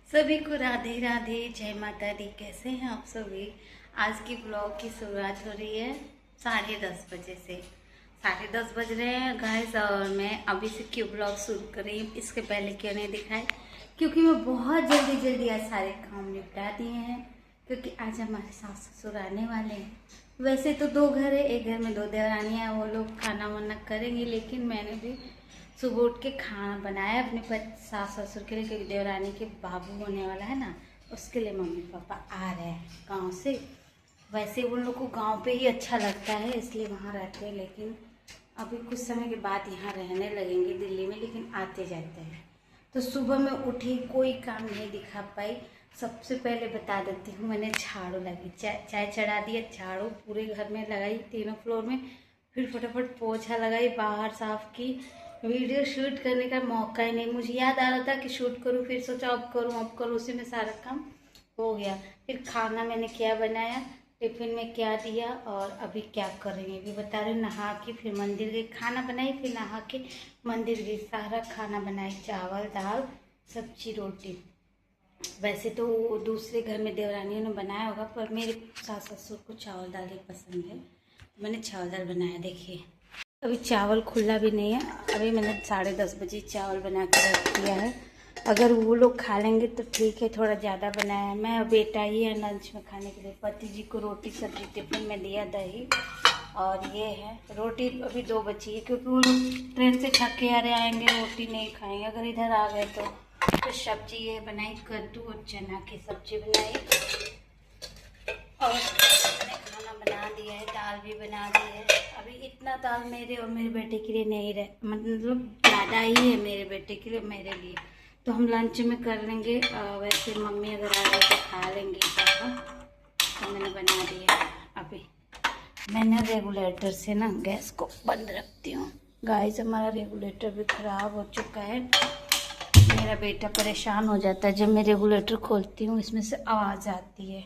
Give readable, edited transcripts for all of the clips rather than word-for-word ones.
सभी को राधे राधे, जय माता दी। कैसे हैं आप सभी। आज की ब्लॉग की शुरुआत हो रही है 10:30 बजे से। 10:30 बज रहे हैं गाइस, और मैं अभी से क्यों ब्लॉग शुरू कर रही हूँ। इसके पहले क्यों नहीं दिखाए, क्योंकि मैं बहुत जल्दी जल्दी आज सारे काम निपटा दिए हैं, क्योंकि आज हमारे सास ससुर आने वाले हैं। वैसे तो 2 घर है, एक घर में 2 देवरानियाँ, वो लोग खाना वाना करेंगे, लेकिन मैंने भी सुबह उठ के खाना बनाया अपने सास ससुर के लिए, क्योंकि देवरानी के बाबू होने वाला है ना, उसके लिए मम्मी पापा आ रहे हैं गांव से। वैसे उन लोग को गांव पे ही अच्छा लगता है, इसलिए वहाँ रहते हैं, लेकिन अभी कुछ समय के बाद यहाँ रहने लगेंगे दिल्ली में, लेकिन आते जाते हैं। तो सुबह में उठी, कोई काम नहीं दिखा पाई। सबसे पहले बता देती हूँ, मैंने झाड़ू लगी, चाय चढ़ा दिया, झाड़ू पूरे घर में लगाई, तीनों फ्लोर में। फिर फटाफट पोछा लगाई, बाहर साफ की। वीडियो शूट करने का मौका ही नहीं, मुझे याद आ रहा था कि शूट करूँ, फिर सोचा अब करूँ, उसी में सारा काम हो गया। फिर खाना मैंने क्या बनाया, टिफिन में क्या दिया, और अभी क्या करेंगे अभी बता रही हूँ। नहा के फिर मंदिर गई, खाना बनाई, फिर नहा के मंदिर गई, सारा खाना बनाई, चावल दाल सब्जी रोटी। वैसे तो वो दूसरे घर में देवरानियों ने बनाया होगा, पर मेरे सास ससुर को चावल दाल ही पसंद है, तो मैंने चावल दाल बनाया। देखिए अभी चावल खुला भी नहीं है, अभी मैंने 10:30 बजे चावल बना के रख दिया है। अगर वो लोग खा लेंगे तो ठीक है, थोड़ा ज़्यादा बनाया है। मैं और बेटा ही है लंच में खाने के लिए। पति जी को रोटी सब्जी टिफिन में दिया, दही, और ये है रोटी अभी 2 बची है, क्योंकि वो लोग ट्रेन से थक के आ रहे आएंगे, रोटी नहीं खाएंगे अगर इधर आ गए तो। फिर सब्जी ये बनाई, कद्दू और चना की सब्जी बनाई, और मैंने खाना बना दिया है, दाल भी बना दी है। अभी इतना दाल मेरे और मेरे बेटे के लिए नहीं रहे, मतलब ज़्यादा ही है मेरे बेटे के लिए, मेरे लिए तो हम लंच में कर लेंगे। वैसे मम्मी अगर आ गए तो खा लेंगे पापा, तो मैंने बना दिया। अभी मैंने रेगुलेटर से ना गैस को बंद रखती हूँ। गाइस हमारा रेगुलेटर भी ख़राब हो चुका है। मेरा बेटा परेशान हो जाता है जब मैं रेगुलेटर खोलती हूँ, इसमें से आवाज़ आती है।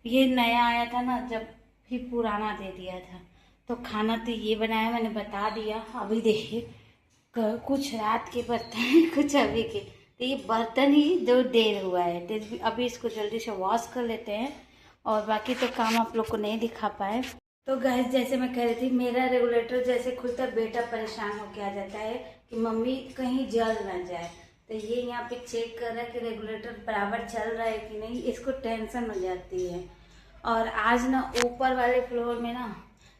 ये नया आया था ना जब, फिर पुराना दे दिया था। तो खाना तो ये बनाया, मैंने बता दिया। अभी देखिए कुछ रात के बर्तन हैं, कुछ अभी के, तो ये बर्तन ही जो देर हुआ है, तो अभी इसको जल्दी से वॉश कर लेते हैं, और बाकी तो काम आप लोग को नहीं दिखा पाए। तो गाइस जैसे मैं कह रही थी, मेरा रेगुलेटर जैसे खुलता बेटा परेशान होके आ जाता है कि मम्मी कहीं जल ना जाए। तो ये यहाँ पे चेक कर रहा है कि रेगुलेटर बराबर चल रहा है कि नहीं, इसको टेंशन हो जाती है। और आज ना ऊपर वाले फ्लोर में ना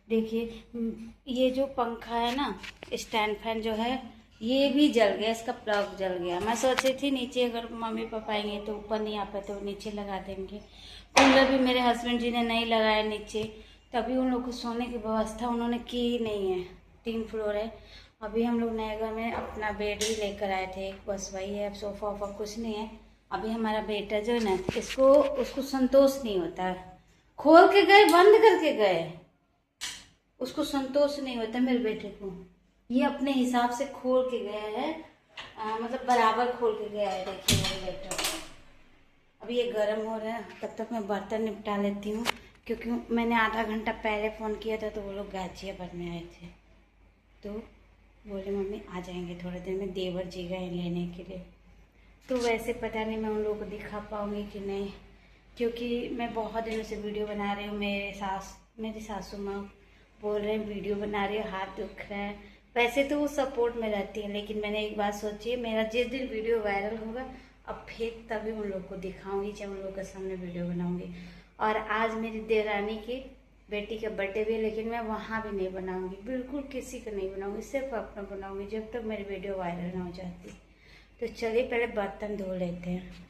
देखिए, ये जो पंखा है ना, स्टैंड फैन जो है, ये भी जल गया, इसका प्लग जल गया। मैं सोच रही थी नीचे अगर मम्मी पापा आएंगे तो ऊपर नहीं आ पाए तो नीचे लगा देंगे। कूलर भी मेरे हस्बैंड जी ने नहीं लगाया नीचे, तभी उन लोग को सोने की व्यवस्था उन्होंने की ही नहीं है। 3 फ्लोर है। अभी हम लोग नए घर में अपना बेड ही लेकर आए थे, बस वही है, अब सोफा वोफा कुछ नहीं है। अभी हमारा बेटा जो है ना, इसको उसको संतोष नहीं होता है, खोल के गए बंद करके गए, उसको संतोष नहीं होता मेरे बेटे को। ये अपने हिसाब से खोल के गया है, मतलब बराबर खोल के गया है। देखिए मेरे बेटा, अभी ये गर्म हो रहा है, तब तक मैं बर्तन निपटा लेती हूँ, क्योंकि मैंने आधा घंटा पहले फ़ोन किया था तो वो लोग गाजियाबाद में आए थे, तो बोले मम्मी आ जाएंगे थोड़ी देर में, देवर जी गए लेने के लिए। तो वैसे पता नहीं मैं उन लोगों को दिखा पाऊँगी कि नहीं, क्योंकि मैं बहुत दिनों से वीडियो बना रही हूँ। मेरी सासू माँ बोल रहे हैं वीडियो बना रही हो, हाथ दुख रहा है। वैसे तो वो सपोर्ट में रहती है, लेकिन मैंने एक बात सोची है, मेरा जिस दिन वीडियो वायरल होगा, अब फिर तभी उन लोग को दिखाऊंगी, जब उन लोग के सामने वीडियो बनाऊंगी। और आज मेरी देवरानी की बेटी का बर्थडे भी है, लेकिन मैं वहाँ भी नहीं बनाऊंगी, बिल्कुल किसी का नहीं बनाऊंगी, सिर्फ अपना बनाऊंगी, जब तक मेरी वीडियो वायरल ना हो जाती। तो चलिए पहले बर्तन धो लेते हैं।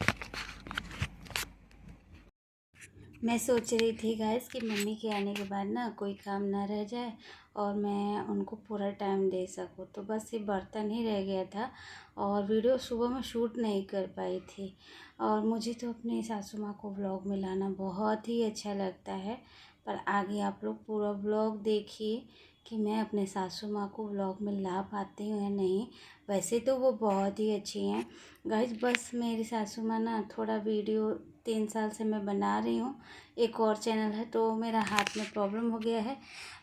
मैं सोच रही थी गाइस कि मम्मी के आने के बाद ना कोई काम ना रह जाए और मैं उनको पूरा टाइम दे सकूँ, तो बस ये बर्तन ही रह गया था, और वीडियो सुबह में शूट नहीं कर पाई थी। और मुझे तो अपनी सासू माँ को व्लॉग में लाना बहुत ही अच्छा लगता है, पर आगे आप लोग पूरा व्लॉग देखिए कि मैं अपने सासू माँ को व्लॉग में ला पाती हूँ या नहीं। वैसे तो वो बहुत ही अच्छी हैं गाइस, बस मेरी सासू माँ ना थोड़ा वीडियो 3 साल से मैं बना रही हूँ, एक और चैनल है, तो मेरा हाथ में प्रॉब्लम हो गया है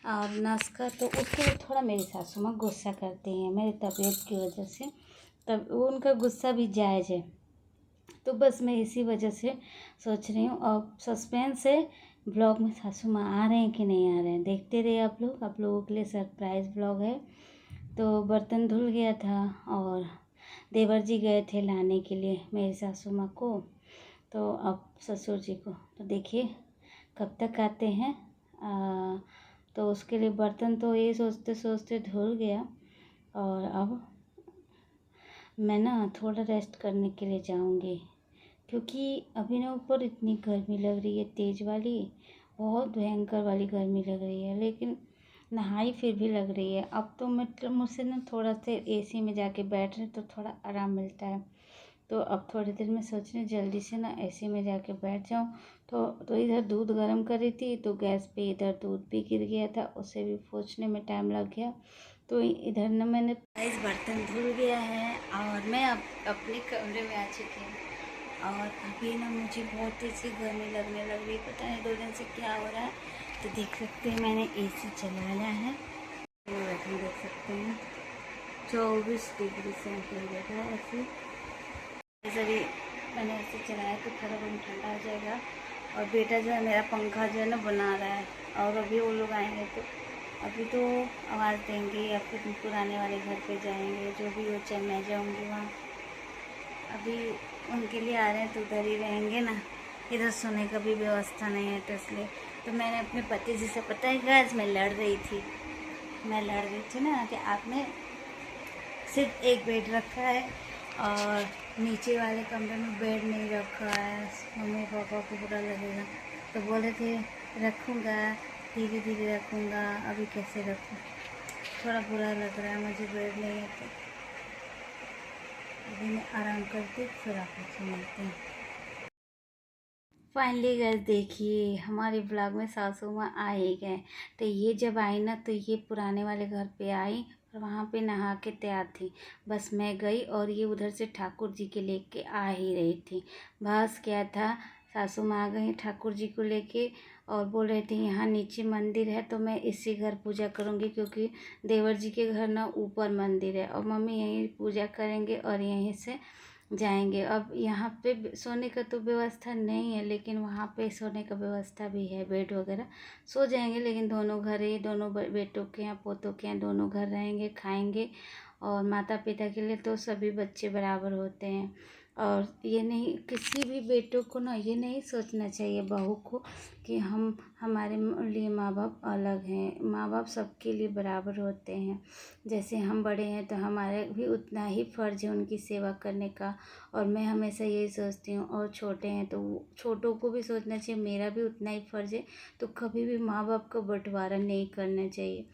और नस का, तो उसके लिए थोड़ा मेरी सासू माँ गुस्सा करती हैं मेरी तबीयत की वजह से। तब वो उनका गुस्सा भी जायज़ है, तो बस मैं इसी वजह से सोच रही हूँ। और सस्पेंस है ब्लॉग में सासू माँ आ रहे हैं कि नहीं आ रहे हैं, देखते रहिए आप लोग। आप लोगों के लिए सरप्राइज़ ब्लॉग है। तो बर्तन धुल गया था और देवर जी गए थे लाने के लिए मेरी सासू माँ को, तो अब ससुर जी को। तो देखिए कब तक आते हैं। तो उसके लिए बर्तन तो ये सोचते सोचते धुल गया। और अब मैं ना थोड़ा रेस्ट करने के लिए जाऊंगी, क्योंकि अभी ना ऊपर इतनी गर्मी लग रही है, तेज़ वाली, बहुत भयंकर वाली गर्मी लग रही है। लेकिन नहाई फिर भी लग रही है। अब तो मतलब मुझसे ना थोड़ा सा एसी में जाके बैठ रहे तो थोड़ा आराम मिलता है। तो अब थोड़ी देर में सोच रही जल्दी से ना एसी में जाके बैठ जाऊं। तो इधर दूध गर्म कर रही थी, तो गैस पे इधर दूध भी गिर गया था, उसे भी पोंछने में टाइम लग गया। तो इधर ना मैंने इस बर्तन धुल गया है और मैं अब अपने कमरे में आ चुकी हूँ। और अभी ना मुझे बहुत तेज़ सी गर्मी लगने लग रही, पता नहीं 2 दिन से क्या हो रहा है। तो देख सकते हैं मैंने एसी चलाया है, बैठे देख सकते हैं 24 डिग्री सेंटीग्रेड है ऐसे। अभी मैंने ऐसे चलाया तो थोड़ा रूम ठंडा हो जाएगा। और बेटा जो है मेरा पंखा जो है ना बना रहा है। और अभी वो लोग आएंगे तो अभी तो आवाज़ देंगे या फिर पुराने वाले घर पे जाएंगे, जो भी हो, चाहे मैं जाऊँगी वहाँ। अभी उनके लिए आ रहे हैं तो उधर ही रहेंगे ना, इधर सोने का भी व्यवस्था नहीं है। तो इसलिए तो मैंने अपने पति जी से, पता है गाइस, मैं लड़ रही थी ना कि आपने सिर्फ एक बेड रखा है और नीचे वाले कमरे में बेड नहीं रखा है, मम्मी पापा को बुरा लगेगा। तो बोले थे रखूँगा, धीरे धीरे रखूँगा, अभी कैसे रखूँ, थोड़ा बुरा लग रहा है मुझे, बेड नहीं है। तो अभी मैं आराम करती फिर आपको मिलते हैं। फाइनली गाइस देखिए हमारे ब्लॉग में सासू माँ आ ही गए। तो ये जब आई ना तो ये पुराने वाले घर पे आई और वहाँ पे नहा के तैयार थी। बस मैं गई और ये उधर से ठाकुर जी के लेके आ ही रही थी। बस क्या था, सासू माँ आ गई ठाकुर जी को लेके और बोल रहे थे यहाँ नीचे मंदिर है तो मैं इसी घर पूजा करूँगी, क्योंकि देवर जी के घर ना ऊपर मंदिर है और मम्मी यहीं पूजा करेंगे और यहीं से जाएंगे। अब यहाँ पे सोने का तो व्यवस्था नहीं है, लेकिन वहाँ पे सोने का व्यवस्था भी है, बेड वगैरह। सो जाएंगे, लेकिन दोनों घर ही, दोनों बेटों के यहाँ पोतों के यहाँ दोनों घर रहेंगे, खाएंगे। और माता पिता के लिए तो सभी बच्चे बराबर होते हैं। और ये नहीं, किसी भी बेटों को ना ये नहीं सोचना चाहिए बहू को कि हमारे लिए माँ बाप अलग हैं। माँ बाप सबके लिए बराबर होते हैं। जैसे हम बड़े हैं तो हमारे भी उतना ही फ़र्ज़ है उनकी सेवा करने का। और मैं हमेशा यही सोचती हूँ। और छोटे हैं तो छोटों को भी सोचना चाहिए मेरा भी उतना ही फ़र्ज़ है। तो कभी भी माँ बाप का बंटवारा नहीं करना चाहिए।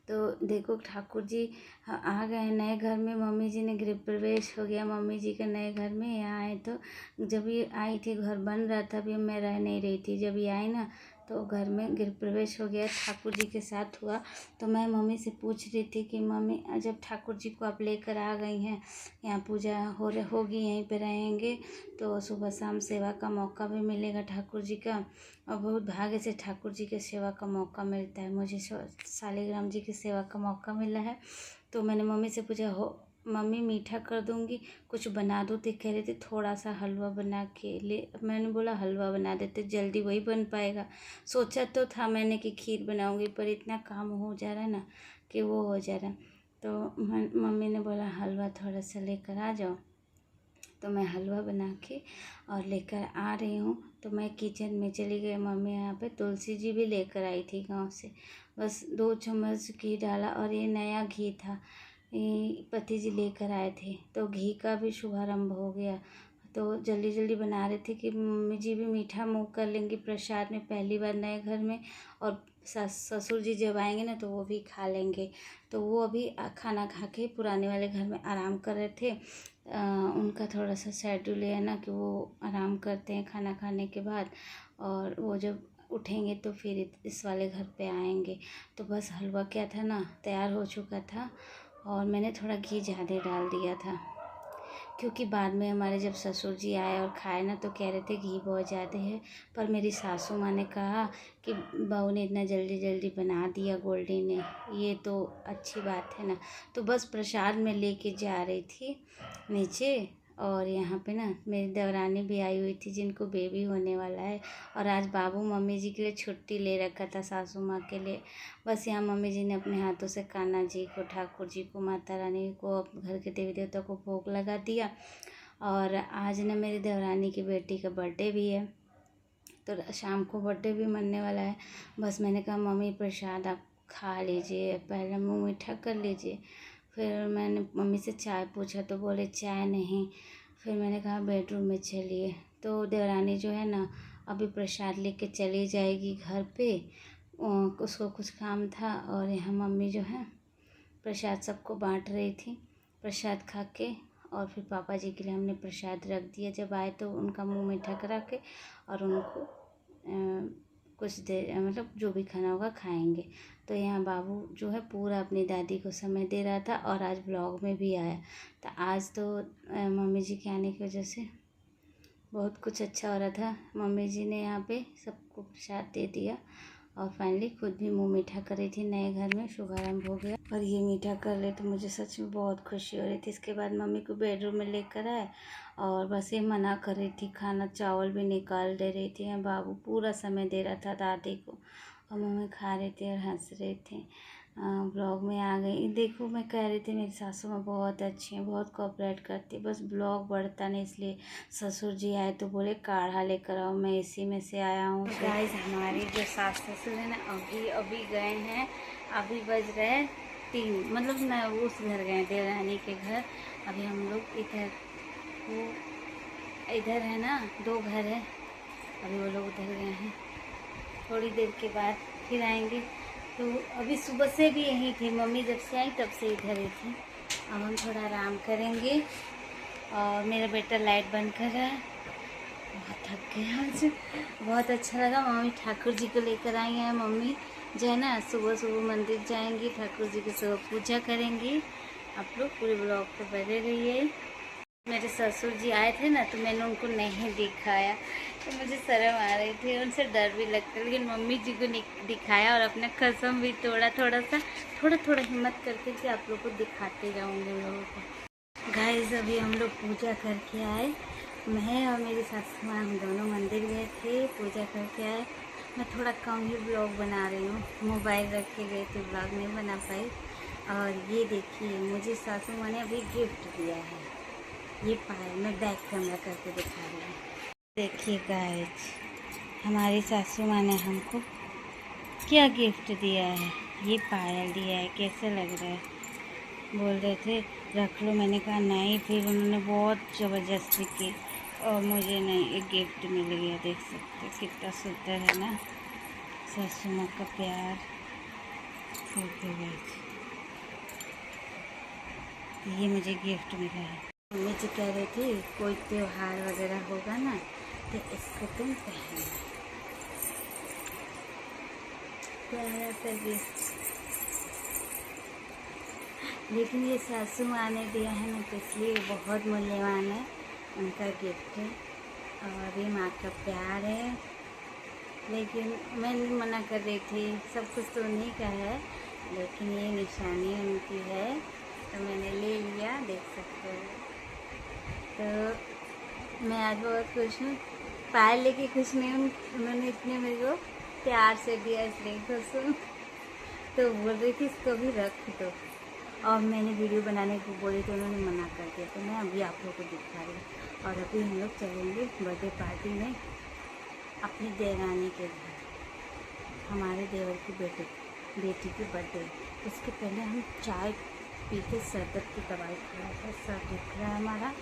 तो देखो ठाकुर जी आ गए नए घर में, मम्मी जी ने गृह प्रवेश हो गया मम्मी जी के नए घर में। यहाँ आए तो जब ये आई थी, घर बन रहा था, अभी मैं रह नहीं रही थी, जब ये आई ना तो घर में गृह प्रवेश हो गया, ठाकुर जी के साथ हुआ। तो मैं मम्मी से पूछ रही थी कि मम्मी जब ठाकुर जी को आप लेकर आ गई हैं, यहाँ पूजा होगी, यहीं पे रहेंगे, तो सुबह शाम सेवा का मौका भी मिलेगा ठाकुर जी का। और बहुत भाग्य से ठाकुर जी के सेवा का मौका मिलता है, मुझे शालिग्राम जी की सेवा का मौका मिला है। तो मैंने मम्मी से पूछा, हो मम्मी मीठा कर दूंगी, कुछ बना दूँ? तो कह रही थी थोड़ा सा हलवा बना के ले। मैंने बोला हलवा बना देते, जल्दी वही बन पाएगा। सोचा तो था मैंने कि खीर बनाऊंगी, पर इतना काम हो जा रहा है ना कि वो हो जा रहा। तो मम्मी ने बोला हलवा थोड़ा सा लेकर आ जाओ। तो मैं हलवा बना के और लेकर आ रही हूँ। तो मैं किचन में चली गई, मम्मी यहाँ पे तुलसी जी भी लेकर आई थी गांव से। बस 2 चम्मच घी डाला और ये नया घी था, ये पति जी लेकर आए थे, तो घी का भी शुभारंभ हो गया। तो जल्दी जल्दी बना रहे थे कि मम्मी जी भी मीठा मुँह कर लेंगी प्रसाद में, पहली बार नए घर में। और ससुर जी जब आएंगे ना तो वो भी खा लेंगे। तो वो अभी खाना खा के पुराने वाले घर में आराम कर रहे थे। उनका थोड़ा सा शेड्यूल है ना कि वो आराम करते हैं खाना खाने के बाद, और वो जब उठेंगे तो फिर इस वाले घर पे आएंगे। तो बस हलवा क्या था ना, तैयार हो चुका था और मैंने थोड़ा घी ज़्यादा डाल दिया था, क्योंकि बाद में हमारे जब ससुर जी आए और खाए ना तो कह रहे थे घी बहुत ज़्यादा है। पर मेरी सासू माँ ने कहा कि बहू ने इतना जल्दी जल्दी बना दिया गोल्डी ने, ये तो अच्छी बात है ना। तो बस प्रसाद में लेके जा रही थी नीचे और यहाँ पे ना मेरी देवरानी भी आई हुई थी जिनको बेबी होने वाला है। और आज बाबू मम्मी जी के लिए छुट्टी ले रखा था, सासू माँ के लिए। बस यहाँ मम्मी जी ने अपने हाथों से कान्हा जी को, ठाकुर जी को, माता रानी को, घर के देवी देवता को भोग लगा दिया। और आज ना मेरी देवरानी की बेटी का बर्थडे भी है, तो शाम को बर्थडे भी मनने वाला है। बस मैंने कहा मम्मी प्रसाद आप खा लीजिए, पहले मुँह मीठा कर लीजिए। फिर मैंने मम्मी से चाय पूछा तो बोले चाय नहीं। फिर मैंने कहा बेडरूम में चलिए, तो देवरानी जो है ना अभी प्रसाद लेके चली जाएगी घर पे, उसको कुछ काम था। और यहाँ मम्मी जो है प्रसाद सबको बांट रही थी। प्रसाद खा के और फिर पापा जी के लिए हमने प्रसाद रख दिया। जब आए तो उनका मुंह मीठा करा के और उनको कुछ देर मतलब जो भी खाना होगा खाएंगे। तो यहाँ बाबू जो है पूरा अपनी दादी को समय दे रहा था और आज ब्लॉग में भी आया। तो आज तो मम्मी जी के आने की वजह से बहुत कुछ अच्छा हो रहा था। मम्मी जी ने यहाँ पे सबको प्रसाद दे दिया और फाइनली खुद भी मुंह मीठा कर रही थी। नए घर में शुभारंभ हो गया और ये मीठा कर ले तो मुझे सच में बहुत खुशी हो रही थी। इसके बाद मम्मी को बेडरूम में लेकर आए और बस ये मना कर रही थी, खाना चावल भी निकाल दे रही थी। बाबू पूरा समय दे रहा था दादी को और मम्मी खा रहे थे और हंस रहे थे। ब्लॉग में आ गई। देखो मैं कह रही थी मेरी सासू माँ बहुत अच्छी हैं, बहुत कोऑपरेट करती है, बस ब्लॉग बढ़ता नहीं। इसलिए ससुर जी आए तो बोले काढ़ा लेकर आओ, मैं इसी में से आया हूँ। गाइस हमारी जो सास ससुर है ना अभी गए हैं, अभी बज रहे हैं 3, मतलब ना उस घर गए देवरानी के घर। अभी हम लोग इधर, वो इधर है ना 2 घर है, अभी वो लोग उधर गए हैं। थोड़ी देर के बाद फिर आएंगे। तो अभी सुबह से भी यहीं थी, मम्मी जब से आई तब से इधर ही थी। अब हम थोड़ा आराम करेंगे। और मेरा बेटा लाइट बंद कर रहा है, बहुत थक गया आज। बहुत अच्छा लगा। मम्मी ठाकुर जी को लेकर आई हैं। मम्मी जो है ना सुबह सुबह मंदिर जाएंगी, ठाकुर जी की सुबह पूजा करेंगी। आप लोग पूरे ब्लॉग पे बने रहिए। मेरे ससुर जी आए थे ना तो मैंने उनको नहीं दिखाया, तो मुझे शर्म आ रही थी, उनसे डर भी लगता, लेकिन मम्मी जी को दिखाया और अपना कसम भी तोड़ा। थोड़ा हिम्मत करके कि आप लोग को दिखाते जाऊँगे उन लोगों को। गाइस अभी हम लोग पूजा करके आए, मैं और मेरी सासू माँ हम दोनों मंदिर गए थे, पूजा करके आए। मैं थोड़ा कम ही ब्लॉग बना रही हूँ, मोबाइल रख के गए थे, ब्लॉग नहीं बना पाई। और ये देखिए मुझे सासू माँ ने अभी गिफ्ट दिया है, ये पायल। मैं बैक कैमरा करके दिखा रही हूँ। देखिए गाइस हमारी सासू माँ ने हमको क्या गिफ्ट दिया है, ये पायल दिया है। कैसे लग रहा है? बोल रहे थे रख लो, मैंने कहा नहीं। फिर उन्होंने बहुत ज़बरदस्ती की और मुझे नहीं, एक गिफ्ट मिल गया। देख सकते कितना सुंदर है ना सासू माँ का प्यार। ये मुझे गिफ्ट मिला है। मम्मी जी कह रही थी कोई त्योहार वगैरह होगा ना तो इसको तुम पहनना, प्यारा सा गिफ्ट। लेकिन ये सासू माँ ने दिया है ना तो इसलिए बहुत मूल्यवान है, उनका गिफ्ट है और ये माँ का प्यार है। लेकिन मैं मना कर रही थी, सब कुछ तो उन्हीं का है, लेकिन ये निशानी उनकी है तो मैंने ले लिया, देख सकते हो। तो मैं आज बहुत खुश हूँ। पायल लेके खुश नहीं हूँ, उन्होंने इतने मेरे को प्यार से दिया इसलिए खुश हूँ। तो बोल रही थी इसको भी रख दो और मैंने वीडियो बनाने को बोली तो उन्होंने मना कर दिया, तो मैं अभी आप लोगों को दिखा रही हूँ। और अभी हम लोग चलेंगे बर्थडे पार्टी में अपनी देवरानी के घर, हमारे देवर की बेटी की बर्थडे। उसके पहले हम चाय पी के शरबत की दवाई खाया था, सब दिख रहा है हमारा।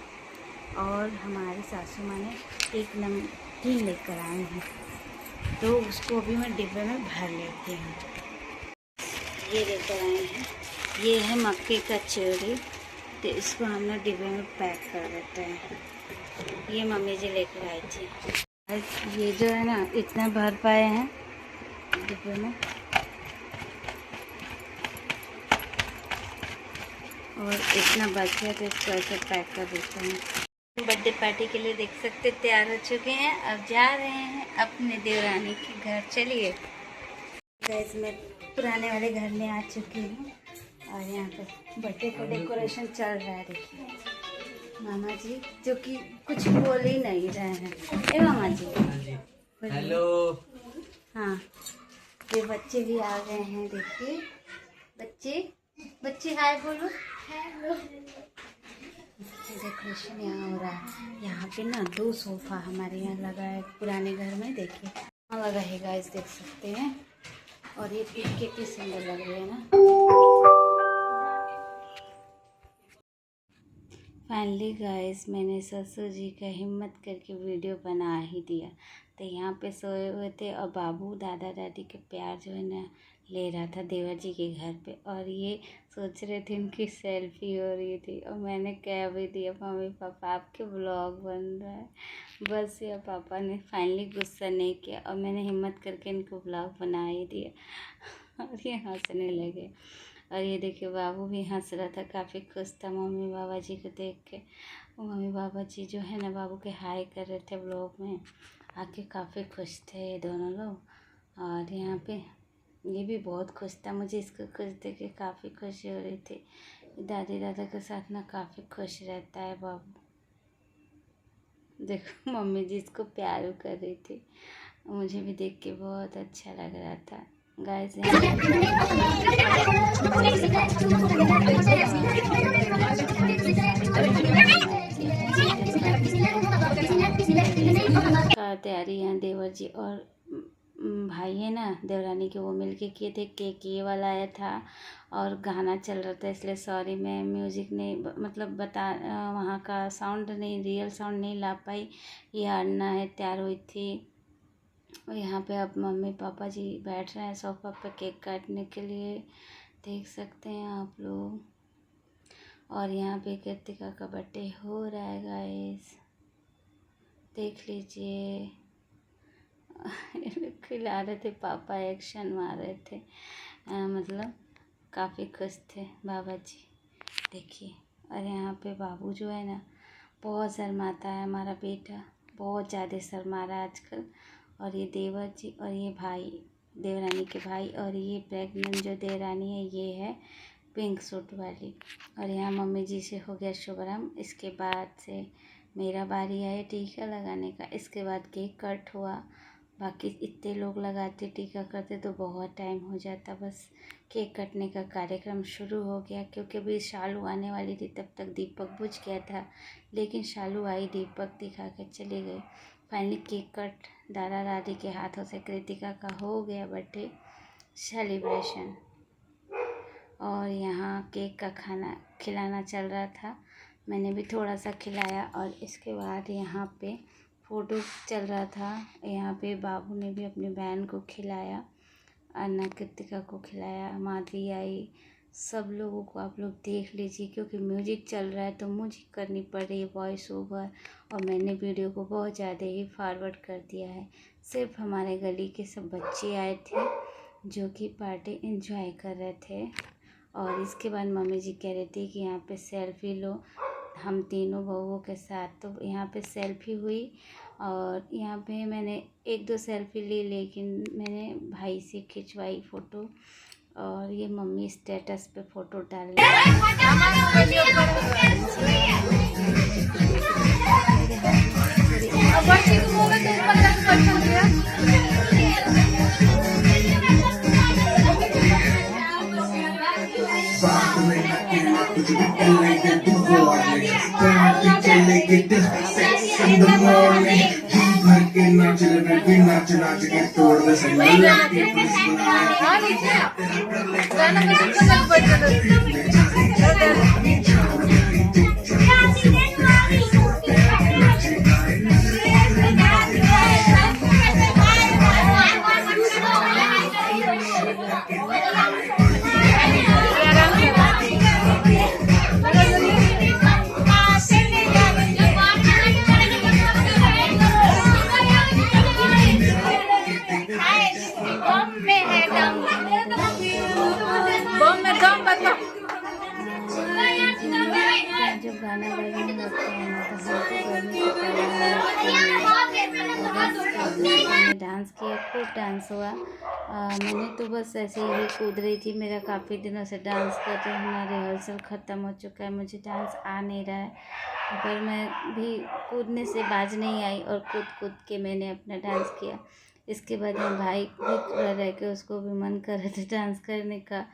और हमारी सासू माँ ने एक नमकीन लेकर आए हैं तो उसको अभी मैं डिब्बे में भर लेती हूँ। ये लेकर आए हैं, ये है मक्के का चूरी, तो इसको हमने डिब्बे में पैक कर देते हैं। ये मम्मी जी लेकर आई थी। ये जो है ना इतना भर पाए हैं डिब्बे में, और इतना बच गया तो इसको ऐसे पैक कर देते हैं। बर्थडे पार्टी के लिए देख सकते तैयार हो चुके हैं, अब जा रहे हैं अपने देवरानी के घर। चलिए गाइस मैं पुराने वाले घर में आ चुकी हूँ और यहाँ पे बर्थडे का डेकोरेशन चल रहा है। देखिए मामा जी जो कि कुछ बोल ही नहीं रहे हैं। ए मामा जी। हेलो। हाँ, ये बच्चे भी आ गए हैं। देखिए बच्चे हाय बोलो। हेलो। डेकोरेशन यहाँ हो रहा है। यहाँ पे ना 2 सोफा हमारे यहाँ लगा है पुराने घर में। देखिए यहाँ लगा है गाइस, देख सकते हैं। और ये कितनी सुंदर लग रही है ना। फाइनली गाइस मैंने ससुर जी का हिम्मत करके वीडियो बना ही दिया। तो यहाँ पे सोए हुए थे और बाबू दादा दादी के प्यार जो है ना ले रहा था देवर जी के घर पे। और ये सोच रहे थे इनकी सेल्फी हो रही थी और मैंने कह भी दिया मम्मी पापा आपके ब्लॉग बन रहा है। बस या पापा ने फाइनली गुस्सा नहीं किया और मैंने हिम्मत करके इनको ब्लॉग बना ही दिया और ये हंसने लगे। और ये देखिए बाबू भी हंस रहा था, काफ़ी खुश था मम्मी बाबा जी को देख के। मम्मी बाबा जी जो है ना बाबू के हाय कर रहे थे ब्लॉग में आके, काफ़ी खुश थे ये दोनों लोग। और यहाँ पे ये भी बहुत खुश था, मुझे इसको खुश देख के काफ़ी खुशी हो रही थी। दादी दादा के साथ ना काफ़ी खुश रहता है बाबू। देखो मम्मी जी इसको प्यार कर रही थी, मुझे भी देख के बहुत अच्छा लग रहा था। गाइस का तैयारी है देवर जी और भाई है ना देवरानी के, वो मिलके किए थे। केक ये वाला आया था और गाना चल रहा था, इसलिए सॉरी मैं म्यूज़िक नहीं मतलब वहाँ का साउंड नहीं, रियल साउंड नहीं ला पाई। ये अन्ना है तैयार हुई थी और यहाँ पे अब मम्मी पापा जी बैठ रहे हैं सोफा पे केक काटने के लिए, देख सकते हैं आप लोग। और यहाँ पे कृतिका का बर्थडे हो रहा है गाइस, देख लीजिए। खिला रहे थे पापा, एक्शन मार रहे थे। मतलब काफ़ी खुश थे बाबा जी, देखिए। और यहाँ पे बाबू जो है ना बहुत शर्माता है, हमारा बेटा बहुत ज़्यादा शर्मा रहा है आजकल। और ये देवर जी और ये भाई देवरानी के भाई, और ये प्रेग्नेंट जो देवरानी है ये है पिंक सूट वाली। और यहाँ मम्मी जी से हो गया शुभारम्भ। इसके बाद से मेरा बारी आया टीका लगाने का, इसके बाद केक कट हुआ। बाकी इतने लोग लगाते टीका करते तो बहुत टाइम हो जाता। बस केक कटने का कार्यक्रम शुरू हो गया, क्योंकि अभी शालू आने वाली थी, तब तक दीपक बुझ गया था। लेकिन शालू आई, दीपक दिखा कर चली गई। फाइनली केक कट दादा दादी के हाथों से कृतिका का हो गया बर्थडे सेलिब्रेशन। और यहाँ केक का खाना खिलाना चल रहा था, मैंने भी थोड़ा सा खिलाया। और इसके बाद यहाँ पे फ़ोटो चल रहा था, यहाँ पे बाबू ने भी अपनी बहन को खिलाया, अन्ना कृतिका को खिलाया, माधवी आई, सब लोगों को आप लोग देख लीजिए। क्योंकि म्यूजिक चल रहा है तो मुझे करनी पड़ रही है वॉइस ओवर, और मैंने वीडियो को बहुत ज़्यादा ही फॉरवर्ड कर दिया है। सिर्फ हमारे गली के सब बच्चे आए थे जो कि पार्टी एंजॉय कर रहे थे। और इसके बाद मम्मी जी कह रही थी कि यहाँ पे सेल्फी लो हम तीनों बहुओं के साथ, तो यहाँ पे सेल्फी हुई। और यहाँ पे मैंने 1-2 सेल्फी ली, लेकिन मैंने भाई से खिंचवाई फ़ोटो। और ये मम्मी स्टेटस पे फ़ोटो डाल रही जब गाना बजने लगता है ना तो हमको गर्मी से डांस किया, खूब डांस हुआ। मैंने तो बस ऐसे ही कूद रही थी, मेरा काफ़ी दिनों से डांस कर रही हूँ, रिहर्सल ख़त्म हो चुका है, मुझे डांस आ नहीं रहा है। पर मैं भी कूदने से बाज नहीं आई और कूद कूद के मैंने अपना डांस किया। इसके बाद हम भाई भी खड़ा रह के उसको भी मन कर रहा था डांस करने का।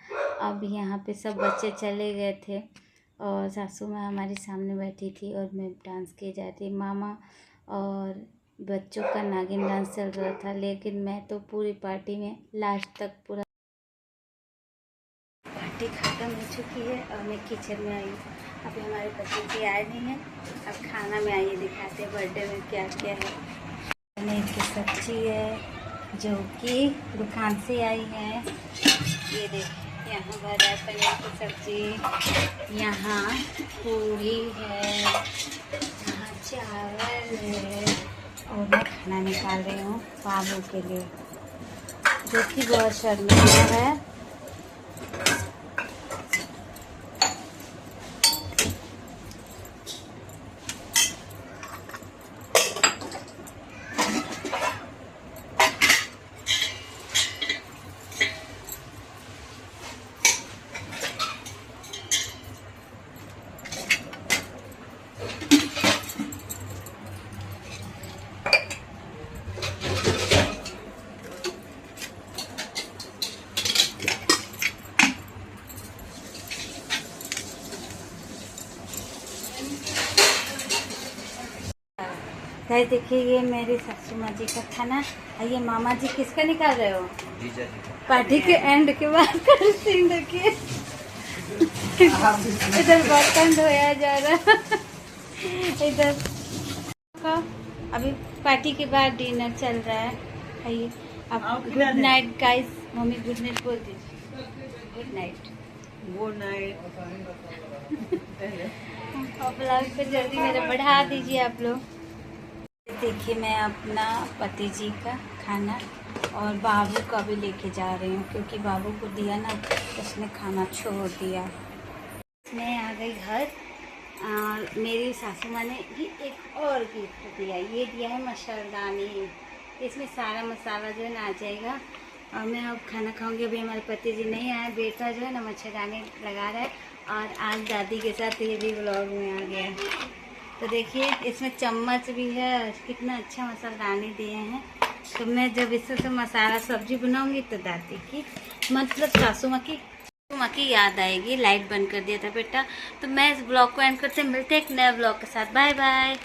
अब यहाँ पे सब बच्चे चले गए थे और सासू माँ हमारी सामने बैठी थी और मैं डांस किए जा रही। मामा और बच्चों का नागिन डांस चल रहा था, लेकिन मैं तो पूरी पार्टी में लास्ट तक पूरा पार्टी ख़त्म हो चुकी है और मैं किचन में आई हूँ। अभी हमारे बच्चे की आए नहीं है। अब खाना में आइए दिखाते हैं बर्थडे में क्या क्या है। पनीर की सब्जी है जो कि दुकान से आई है। ये देखिए यहाँ भरा है पनीर की सब्जी, यहाँ पूरी है, यहाँ चावल है और मैं खाना निकाल रही हूँ बाबू के लिए जो कि बहुत शर्मिंदा है। गाइस देखिए ये मेरी सासू माँ जी का खाना। ये मामा जी किसका निकाल रहे हो? जीजा जी। पार्टी के एंड के बाद का सीन देखिए। इधर बर्तन धोया जा रहा इधर अभी पार्टी के बाद डिनर चल रहा है। आइए अब good night guys. Mummy good night बोल दीजिए। Good night. Good night. Blog पे जल्दी मेरा बढ़ा दीजिए आप लोग। देखिए मैं अपना पति जी का खाना और बाबू का भी लेके जा रही हूँ क्योंकि बाबू को दिया ना उसने खाना छोड़ दिया। मैं आ गई घर और मेरी सासू माँ ने भी एक और गिफ्ट दिया। ये दिया है मच्छरदानी। इसमें सारा मसाला जो है ना आ जाएगा और मैं अब खाना खाऊंगी। अभी हमारे पति जी नहीं आए। बेटा जो है ना मच्छरदानी लगा रहा है और आज दादी के साथ ये भी व्लॉग में आ गया। तो देखिए इसमें चम्मच भी है। कितना अच्छा मसालादानी दिए हैं। तो मैं जब इससे तो मसाला सब्जी बनाऊंगी तो दादी की मतलब सासू माँ की याद आएगी। लाइट बंद कर दिया था बेटा। तो मैं इस ब्लॉग को एंड करते मिलते हैं एक नए ब्लॉग के साथ। Bye bye.